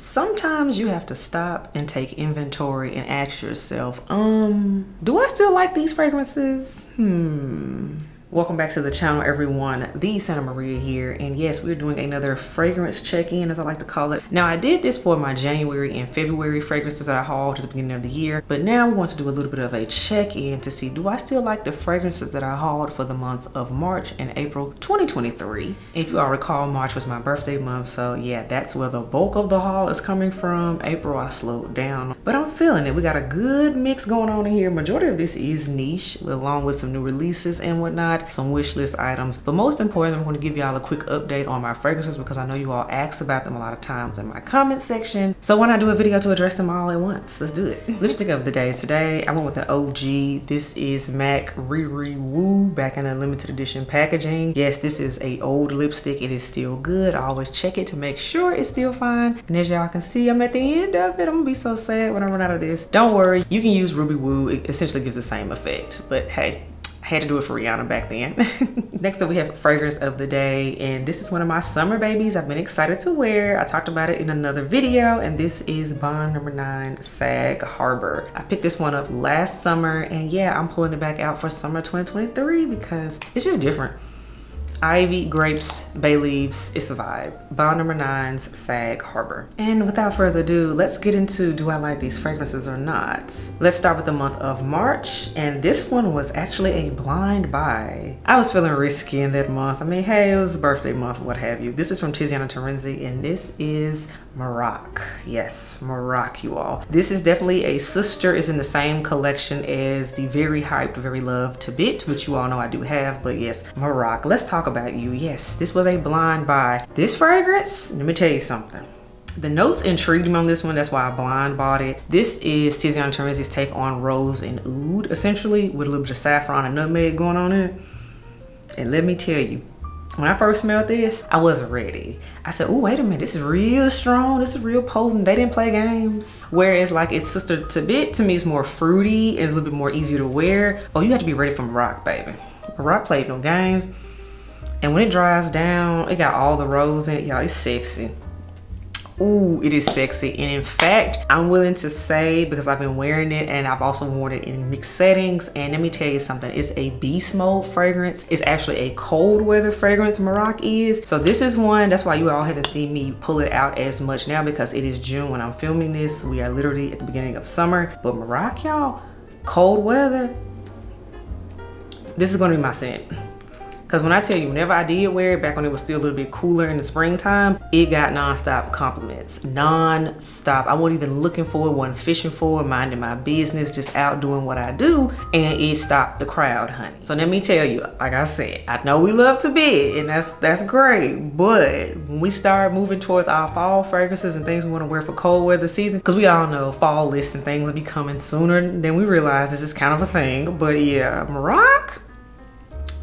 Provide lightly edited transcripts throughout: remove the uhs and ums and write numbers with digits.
Sometimes you have to stop and take inventory and ask yourself, do I still like these fragrances? Welcome back to the channel, everyone. The Santa Maria here, and yes, we're doing another fragrance check-in, as I like to call it. Now, I did this for my January and February fragrances that I hauled at the beginning of the year, but now we want to do a little bit of a check-in to see, do I still like the fragrances that I hauled for the months of March and April 2023? If you all recall, March was my birthday month, so yeah, that's where the bulk of the haul is coming from. April, I slowed down, but I'm feeling it. We got a good mix going on in here. Majority of this is niche, along with some new releases and whatnot, some wish list items, but most important, I'm going to give y'all a quick update on my fragrances because I know you all ask about them a lot of times in my comment section. So why not do a video to address them all at once? Let's do it. Lipstick of the day today, I went with the OG. This is MAC Riri Wooo, back in a limited edition packaging. Yes, this is a old lipstick. It is still good. I always check it to make sure it's still fine. And as y'all can see, I'm at the end of it. I'm gonna be so sad when I run out of this. Don't worry, you can use Ruby Woo. It essentially gives the same effect, but hey, I had to do it for Rihanna back then. Next up, we have fragrance of the day, and this is one of my summer babies I've been excited to wear. I talked about it in another video, and this is Bond No. 9 Sag Harbor. I picked this one up last summer, and yeah, I'm pulling it back out for summer 2023 because it's just different. Ivy, grapes, bay leaves, it's a vibe. Bond No. 9's Sag Harbor. And without further ado, let's get into do I like these fragrances or not. Let's start with the month of March, and this one was actually a blind buy. I was feeling risky in that month. I mean, hey, it was a birthday month, what have you. This is from Tiziana Terenzi, and this is Maroc. Yes, Maroc, you all. This is definitely a sister. It's in the same collection as the very hyped, very loved Tibet, which you all know I do have, but yes, Maroc. Let's talk about you. Yes, this was a blind buy. This fragrance, let me tell you something. The notes intrigued me on this one, that's why I blind bought it. This is Tiziana Terenzi's take on rose and oud, essentially, with a little bit of saffron and nutmeg going on in it. And let me tell you, when I first smelled this, I wasn't ready. I said, oh, wait a minute, this is real strong, this is real potent. They didn't play games. Whereas like its sister Tibet, to me, is more fruity and it's a little bit more easier to wear. Oh, you have to be ready for Maroc, baby. Maroc played no games. And when it dries down, it got all the rose in it, y'all, it's sexy. Ooh, it is sexy. And in fact, I'm willing to say, because I've been wearing it and I've also worn it in mixed settings, and let me tell you something, it's a beast mode fragrance. It's actually a cold weather fragrance, Maroc is. So this is one, that's why you all haven't seen me pull it out as much now, because it is June when I'm filming this. We are literally at the beginning of summer, but Maroc, y'all, cold weather, this is gonna be my scent. Because when I tell you, whenever I did wear it, back when it was still a little bit cooler in the springtime, it got non-stop compliments. Non-stop. I wasn't even looking for it, wasn't fishing for it, minding my business, just out doing what I do, and it stopped the crowd, honey. So let me tell you, like I said, I know we love to bid, and that's great, but when we start moving towards our fall fragrances and things we want to wear for cold weather season, because we all know fall lists and things will be coming sooner than we realize. It's just kind of a thing. But yeah, Maroc,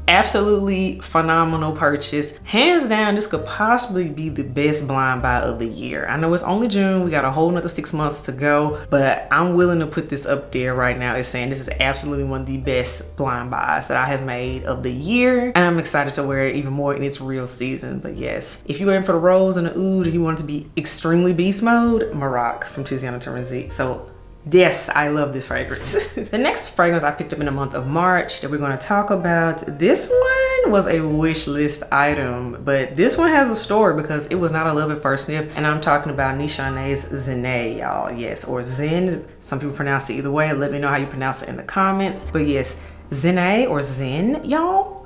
absolutely phenomenal purchase. Hands down, this could possibly be the best blind buy of the year. I know it's only June, we got a whole nother 6 months to go, but I'm willing to put this up there right now as saying this is absolutely one of the best blind buys that I have made of the year. And I'm excited to wear it even more in its real season. But yes, if you're in for the rose and the oud and you want it to be extremely beast mode, Maroc from Tiziana Terenzi. So yes, I love this fragrance. The next fragrance I picked up in the month of March that we're going to talk about, this one was a wish list item, but this one has a story because it was not a love at first sniff, and I'm talking about Nishane's Zenay, y'all. Yes, or Zen. Some people pronounce it either way. Let me know how you pronounce it in the comments. But yes, Zenay or Zen, y'all.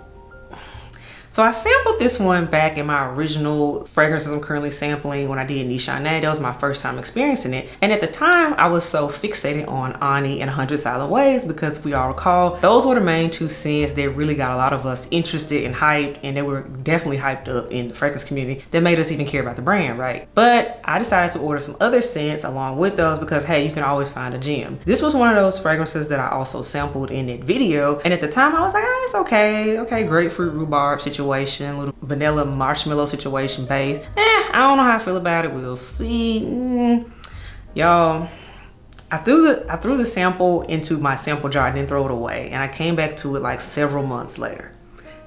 So I sampled this one back in my original fragrances I'm currently sampling when I did Nishane. That was my first time experiencing it. And at the time, I was so fixated on Ani and 100 Silent Ways because if we all recall, those were the main two scents that really got a lot of us interested and hyped, and they were definitely hyped up in the fragrance community that made us even care about the brand, right? But I decided to order some other scents along with those because, hey, you can always find a gem. This was one of those fragrances that I also sampled in that video. And at the time, I was like, it's okay. Okay, grapefruit rhubarb situation, little vanilla marshmallow situation base. I don't know how I feel about it. We'll see. Y'all, I threw the sample into my sample jar. I didn't throw it away, and I came back to it like several months later.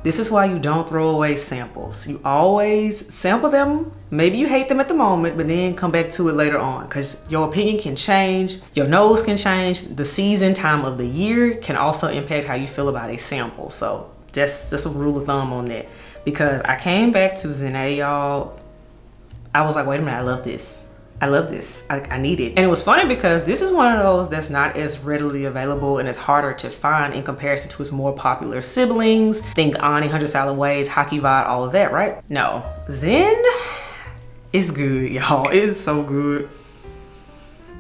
This is why you don't throw away samples. You always sample them. Maybe you hate them at the moment, but then come back to it later on, because your opinion can change, your nose can change, the season, time of the year can also impact how you feel about a sample. So that's a rule of thumb on that. Because I came back to Zenay, y'all. I was like, wait a minute, I love this. I love this. I need it. And it was funny because this is one of those that's not as readily available and it's harder to find in comparison to its more popular siblings. Think Ani, 100 Salad Ways, Hockey Vibe, all of that, right? No. Zen is good, y'all. It is so good.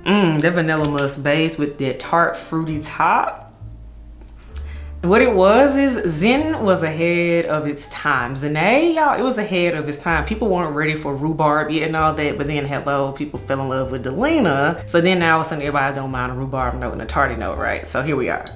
That vanilla musk base with that tart fruity top. What it was is Zen was ahead of its time. Zenay, y'all, it was ahead of its time. People weren't ready for rhubarb yet and all that, but then hello, people fell in love with Delena. So then now all of a sudden everybody don't mind a rhubarb note and a tarty note, right? So here we are.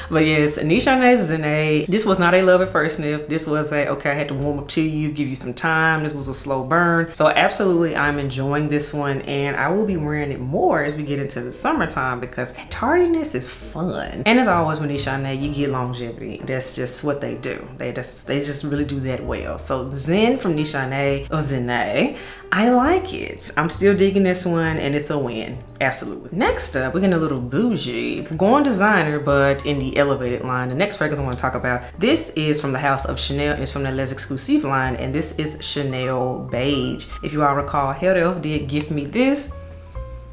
But yes, Nishane's Zenay. This was not a love at first sniff. This was a, okay, I had to warm up to you, give you some time. This was a slow burn. So absolutely, I'm enjoying this one and I will be wearing it more as we get into the summertime because tardiness is fun. And as always with Nishané, you get longevity. That's just what they do. They just really do that well. So Zen from Nishané, or Zenay, I like it. I'm still digging this one and it's a win. Absolutely. Next up, we're getting a little bougie. Going designer, but in the elevated line. The next fragrance I want to talk about, this is from the house of Chanel and it's from the Les Exclusive line, and this is Chanel Beige. If you all recall, Head Elf did gift me this.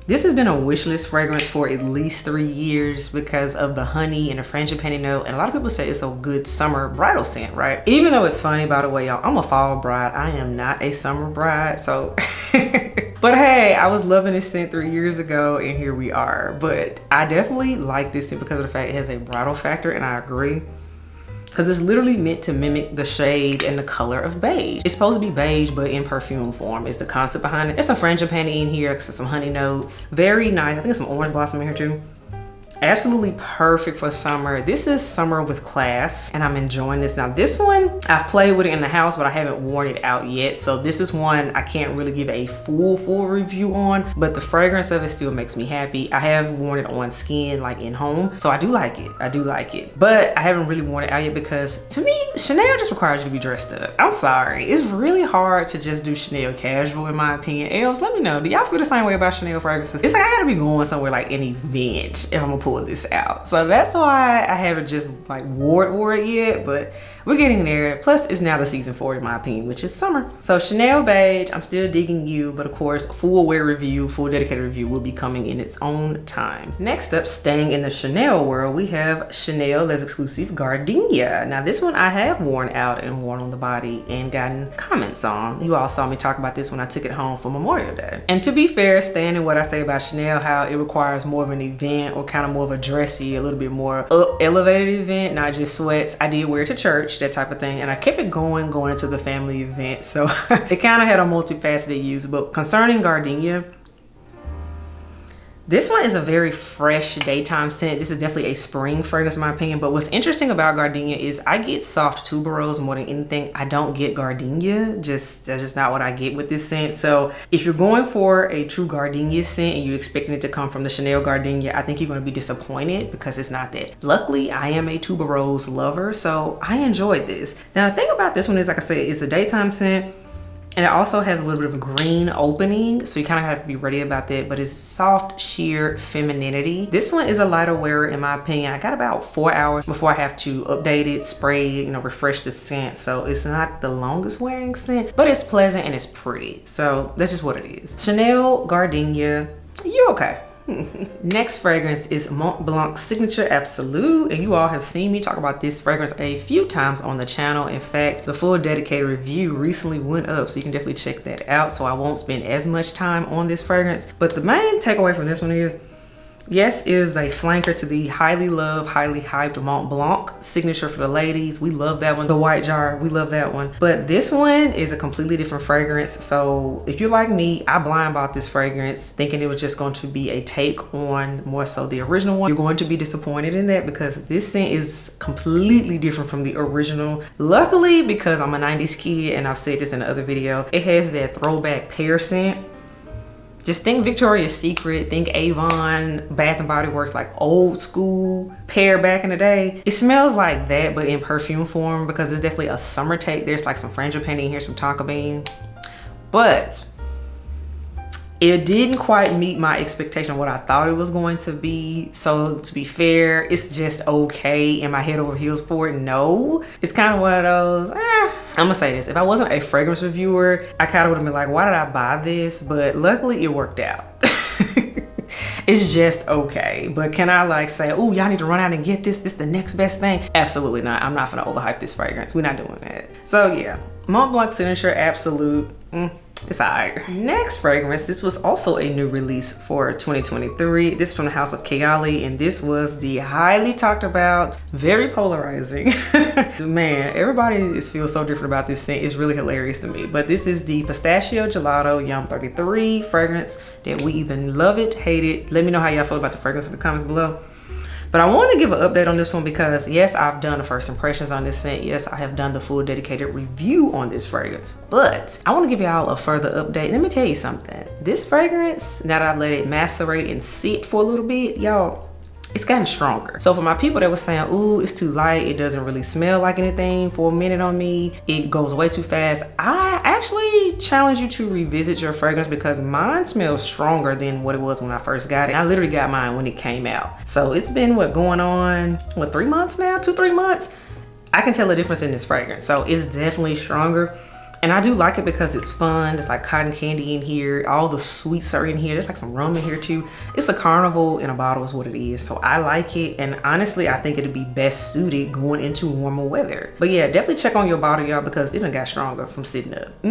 This has been a wish list fragrance for at least 3 years because of the honey and the frangipani note. And a lot of people say it's a good summer bridal scent, right? Even though it's funny, by the way, y'all, I'm a fall bride. I am not a summer bride, so. But hey, I was loving this scent 3 years ago and here we are. But I definitely like this scent because of the fact it has a bridal factor, and I agree. Because it's literally meant to mimic the shade and the color of beige. It's supposed to be beige, but in perfume form is the concept behind it. There's some frangipani in here, some honey notes. Very nice. I think there's some orange blossom in here too. Absolutely perfect for summer. This is summer with class and I'm enjoying this. Now this one, I've played with it in the house, but I haven't worn it out yet. So this is one I can't really give a full review on, but the fragrance of it still makes me happy. I have worn it on skin, like in home. So I do like it. I do like it, but I haven't really worn it out yet because to me, Chanel just requires you to be dressed up. I'm sorry. It's really hard to just do Chanel casual in my opinion. Else, let me know. Do y'all feel the same way about Chanel fragrances? It's like I gotta be going somewhere like an event if I'm gonna pull this out. So that's why I haven't just like wore it yet, but we're getting there. Plus it's now the season for it in my opinion, which is summer. So Chanel Beige, I'm still digging you, but of course full wear review, full dedicated review will be coming in its own time. Next up, staying in the Chanel world, we have Chanel Les Exclusive Gardenia. Now this one I have worn out and worn on the body and gotten comments on. You all saw me talk about this when I took it home for Memorial Day. And to be fair, staying in what I say about Chanel, how it requires more of an event or kind of more of a dressy, a little bit more elevated event, not just sweats. I did wear it to church, that type of thing, and I kept it going into the family event. So it kind of had a multifaceted use. But concerning Gardenia, this one is a very fresh daytime scent. This is definitely a spring fragrance in my opinion. But what's interesting about Gardenia is I get soft tuberose more than anything. I don't get Gardenia. That's just not what I get with this scent. So if you're going for a true Gardenia scent and you're expecting it to come from the Chanel Gardenia, I think you're going to be disappointed because it's not that. Luckily, I am a tuberose lover, so I enjoyed this. Now the thing about this one is, like I said, it's a daytime scent. And it also has a little bit of a green opening, so you kind of have to be ready about that, but it's soft, sheer femininity. This one is a lighter wearer in my opinion. I got about 4 hours before I have to update it, spray, refresh the scent. So it's not the longest wearing scent, but it's pleasant and it's pretty. So that's just what it is. Chanel Gardenia, you're okay. Next fragrance is Mont Blanc Signature Absolute, and you all have seen me talk about this fragrance a few times on the channel. In fact, the full dedicated review recently went up, so you can definitely check that out. So I won't spend as much time on this fragrance, but the main takeaway from this one is, yes, it is a flanker to the highly loved, highly hyped Mont Blanc signature for the ladies. We love that one. The white jar, we love that one. But this one is a completely different fragrance. So if you're like me, I blind bought this fragrance thinking it was just going to be a take on more so the original one. You're going to be disappointed in that because this scent is completely different from the original. Luckily, because I'm a 90s kid and I've said this in another video, it has that throwback pear scent. Just think Victoria's Secret, think Avon, Bath and Body Works, like old school pair back in the day. It smells like that, but in perfume form, because it's definitely a summer take. There's like some frangipani in here, some tonka bean, but it didn't quite meet my expectation of what I thought it was going to be. So to be fair, it's just okay. Am I head over heels for it? No. It's kind of one of those, I'm gonna say this. If I wasn't a fragrance reviewer, I kind of would have been like, why did I buy this? But luckily it worked out. It's just okay. But can I like say, oh, y'all need to run out and get this? This is the next best thing? Absolutely not. I'm not gonna overhype this fragrance. We're not doing that. So yeah, Mont Blanc Signature Absolute. It's alright. Next fragrance, this was also a new release for 2023. This is from the house of Chaoli, and this was the highly talked about, very polarizing. Man, everybody feels so different about this scent. It's really hilarious to me. But this is the Pistachio Gelato Yum 33 fragrance that we either love it, hate it. Let me know how y'all feel about the fragrance in the comments below. But I want to give an update on this one because yes, I've done the first impressions on this scent. Yes, I have done the full dedicated review on this fragrance, but I want to give y'all a further update. Let me tell you something. This fragrance, now that I've let it macerate and sit for a little bit, y'all, it's gotten stronger. So for my people that was saying, ooh, it's too light, it doesn't really smell like anything for a minute on me, it goes way too fast, I actually challenge you to revisit your fragrance because mine smells stronger than what it was when I first got it. I literally got mine when it came out. So it's been going on 3 months now, 2-3 months. I can tell a difference in this fragrance. So it's definitely stronger. And I do like it because it's fun. There's like cotton candy in here. All the sweets are in here. There's like some rum in here too. It's a carnival in a bottle is what it is. So I like it. And honestly, I think it'd be best suited going into warmer weather. But yeah, definitely check on your bottle, y'all, because it done got stronger from sitting up.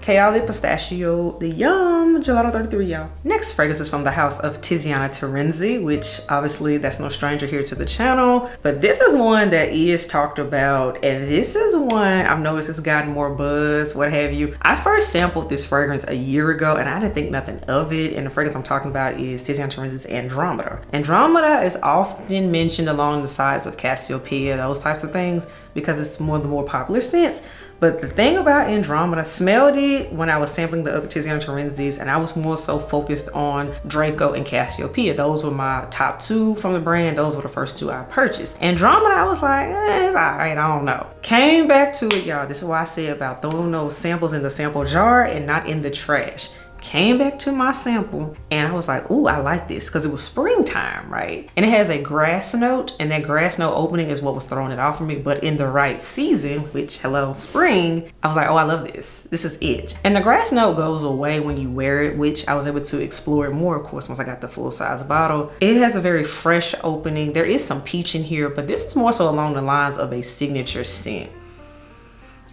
Chaoli Pistachio, the Yum Gelato 33, y'all. Next fragrance is from the house of Tiziana Terenzi, which obviously that's no stranger here to the channel. But this is one that is talked about, and this is one I've noticed has gotten more buzz, what have you. I first sampled this fragrance a year ago, and I didn't think nothing of it. And the fragrance I'm talking about is Tiziana Terenzi's Andromeda. Andromeda is often mentioned along the sides of Cassiopeia, those types of things, because it's one of the more popular scents. But the thing about Andromeda, smelled it when I was sampling the other Tiziana Terenzi's, and I was more so focused on Draco and Cassiopeia. Those were my top 2 from the brand. Those were the first 2 I purchased. Andromeda, I was like, it's all right, I don't know. Came back to it, y'all. This is why I say about throwing those samples in the sample jar and not in the trash. Came back to my sample and I was like, ooh, I like this, because it was springtime, right? And it has a grass note, and that grass note opening is what was throwing it off for me. But in the right season, which, hello, spring, I was like, oh, I love this. This is it. And the grass note goes away when you wear it, which I was able to explore it more, of course, once I got the full size bottle. It has a very fresh opening. There is some peach in here, but this is more so along the lines of a signature scent.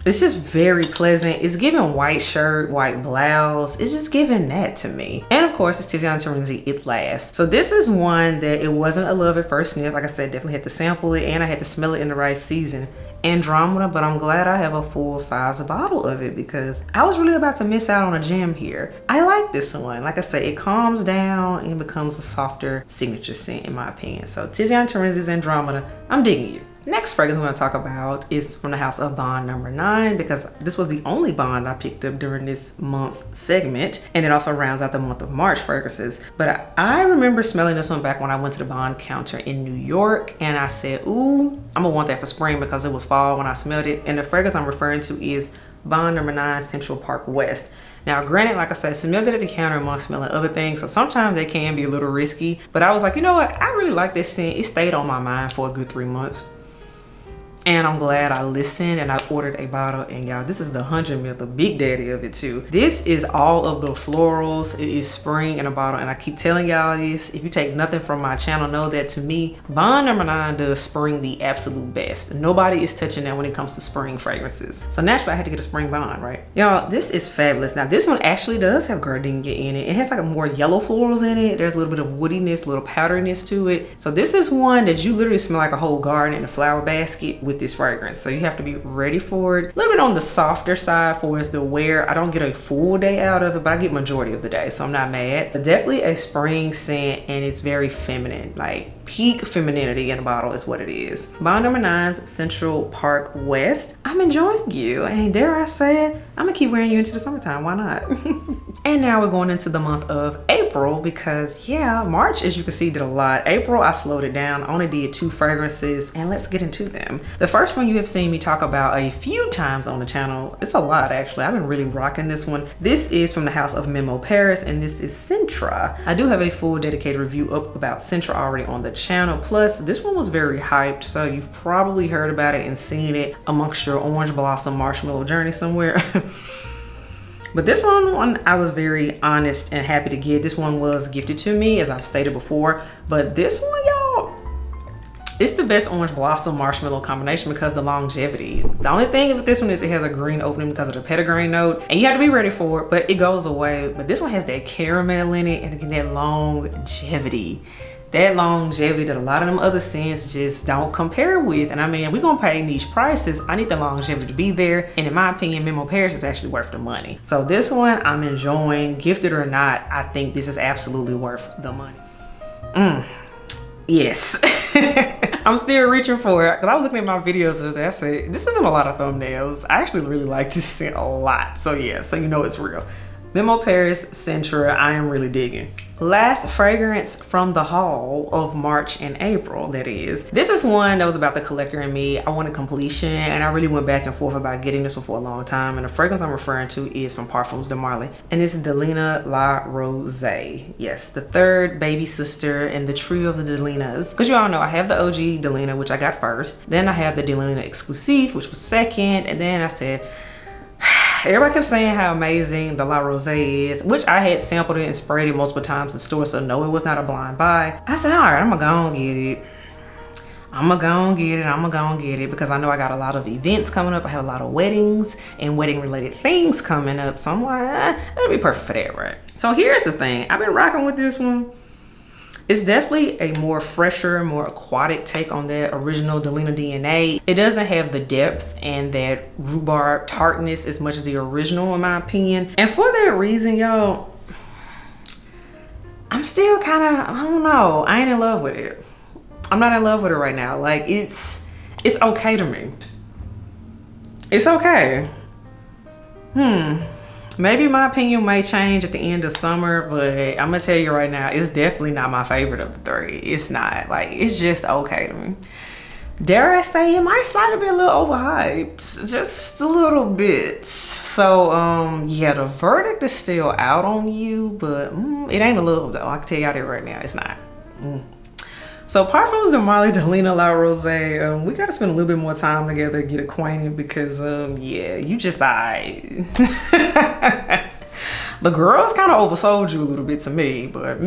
It's just very pleasant. It's giving white shirt, white blouse. It's just giving that to me. And of course, it's Tiziana Terenzi, It Lasts. So this is one that it wasn't a love at first sniff. Like I said, definitely had to sample it, and I had to smell it in the right season. Andromeda, but I'm glad I have a full size bottle of it because I was really about to miss out on a gem here. I like this one. Like I said, it calms down and becomes a softer signature scent in my opinion. So Tiziana Terenzi's Andromeda, I'm digging you. Next fragrance I'm going to talk about is from the house of Bond number 9, because this was the only Bond I picked up during this month segment, and it also rounds out the month of March fragrances. But I remember smelling this one back when I went to the Bond counter in New York, and I said, ooh, I'm gonna want that for spring because it was fall when I smelled it. And the fragrance I'm referring to is Bond number 9 Central Park West. Now, granted, like I said, smelled it at the counter amongst smelling other things, so sometimes they can be a little risky. But I was like, you know what? I really like this scent. It stayed on my mind for a good 3 months. And I'm glad I listened and I ordered a bottle. And y'all, this is the 100 ml, the big daddy of it too. This is all of the florals. It is spring in a bottle. And I keep telling y'all this, if you take nothing from my channel, know that to me, Bond number 9 does spring the absolute best. Nobody is touching that when it comes to spring fragrances. So naturally I had to get a spring Bond, right? Y'all, this is fabulous. Now this one actually does have gardenia in it. It has like a more yellow florals in it. There's a little bit of woodiness, a little powderiness to it. So this is one that you literally smell like a whole garden in a flower basket with with this fragrance. So you have to be ready for it. A little bit on the softer side for us to wear. I don't get a full day out of it, but I get majority of the day, so I'm not mad. But definitely a spring scent, and it's very feminine, like peak femininity in a bottle is what it is. Bottle number 9, Central Park West. I'm enjoying you, and dare I say it, I'm gonna keep wearing you into the summertime, why not? And now we're going into the month of April, because yeah, March, as you can see, did a lot. April, I slowed it down. I only did 2 fragrances, and let's get into them. The first one you have seen me talk about a few times on the channel. It's a lot, actually. I've been really rocking this one. This is from the house of Memo Paris, and this is Centra. I do have a full dedicated review up about Centra already on the channel. Plus, this one was very hyped, so you've probably heard about it and seen it amongst your orange blossom marshmallow journey somewhere. But this one I was very honest and happy to get. This one was gifted to me, as I've stated before. But this one, y'all, it's the best orange blossom marshmallow combination because the longevity. The only thing with this one is it has a green opening because of the petitgrain note, and you have to be ready for it, but it goes away. But this one has that caramel in it, and again, that longevity. That longevity that a lot of them other scents just don't compare with. And I mean, we're gonna pay niche prices. I need the longevity to be there. And in my opinion, Memo Paris is actually worth the money. So this one I'm enjoying. Gifted or not, I think this is absolutely worth the money. Yes. I'm still reaching for it. Cause I was looking at my videos today. I said, this isn't a lot of thumbnails. I actually really like this scent a lot. So yeah, so you know it's real. Memo Paris Centra, I am really digging. Last fragrance from the haul of March and April, that is. This is one that was about the collector and me. I wanted completion, and I really went back and forth about getting this one for a long time. And the fragrance I'm referring to is from Parfums de Marly, and this is Delena La Rose. Yes, the 3rd baby sister in the trio of the Delenas. Because you all know I have the OG Delena, which I got first. Then I have the Delena Exclusive, which was second. And then I said, everybody kept saying how amazing the La Rose is, which I had sampled it and sprayed it multiple times in store, so no, it was not a blind buy. I said, all right, I'm gonna go and get it. I'm gonna go and get it because I know I got a lot of events coming up. I have a lot of weddings and wedding related things coming up, so I'm like, that'll be perfect for that, right? So here's the thing, I've been rocking with this one. It's definitely a more fresher, more aquatic take on that original Delena DNA. It doesn't have the depth and that rhubarb tartness as much as the original, in my opinion. And for that reason, y'all, I'm still kind of, I don't know, I ain't in love with it. I'm not in love with it right now. Like, it's okay to me. It's okay. Maybe my opinion may change at the end of summer, but I'm gonna tell you right now, it's definitely not my favorite of the 3. It's not. Like, it's just okay to me. Dare I say, it might slightly be a little overhyped, just a little bit. So yeah, the verdict is still out on you, but it ain't a little though. I can tell y'all that right now, it's not. So Parfums de Marly, Delena La Rose, we gotta spend a little bit more time together, get acquainted, because yeah, you just the girls kind of oversold you a little bit to me, but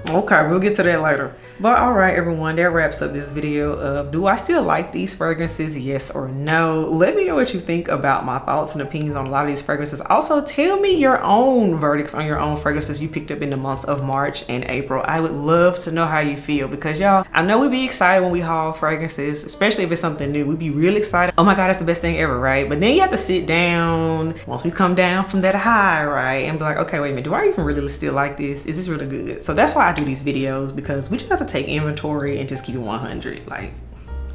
okay, we'll get to that later. But all right, everyone, that wraps up this video of do I still like these fragrances, yes or no? Let me know what you think about my thoughts and opinions on a lot of these fragrances. Also, tell me your own verdicts on your own fragrances you picked up in the months of March and April. I would love to know how you feel, because y'all, I know we be excited when we haul fragrances, especially if it's something new. We be really excited. Oh my God, that's the best thing ever, right? But then you have to sit down once we come down from that high, right? And be like, okay, wait a minute, do I even really still like this? Is this really good? So that's why I do these videos, because we just have to take inventory and just keep it 100. Like,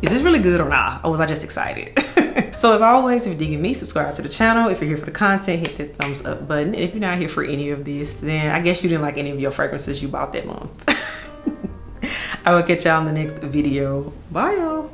is this really good or not? Or was I just excited? So as always, if you're digging me, subscribe to the channel. If you're here for the content, hit the thumbs up button. And if you're not here for any of this, then I guess you didn't like any of your fragrances you bought that month. I will catch y'all in the next video. Bye, y'all.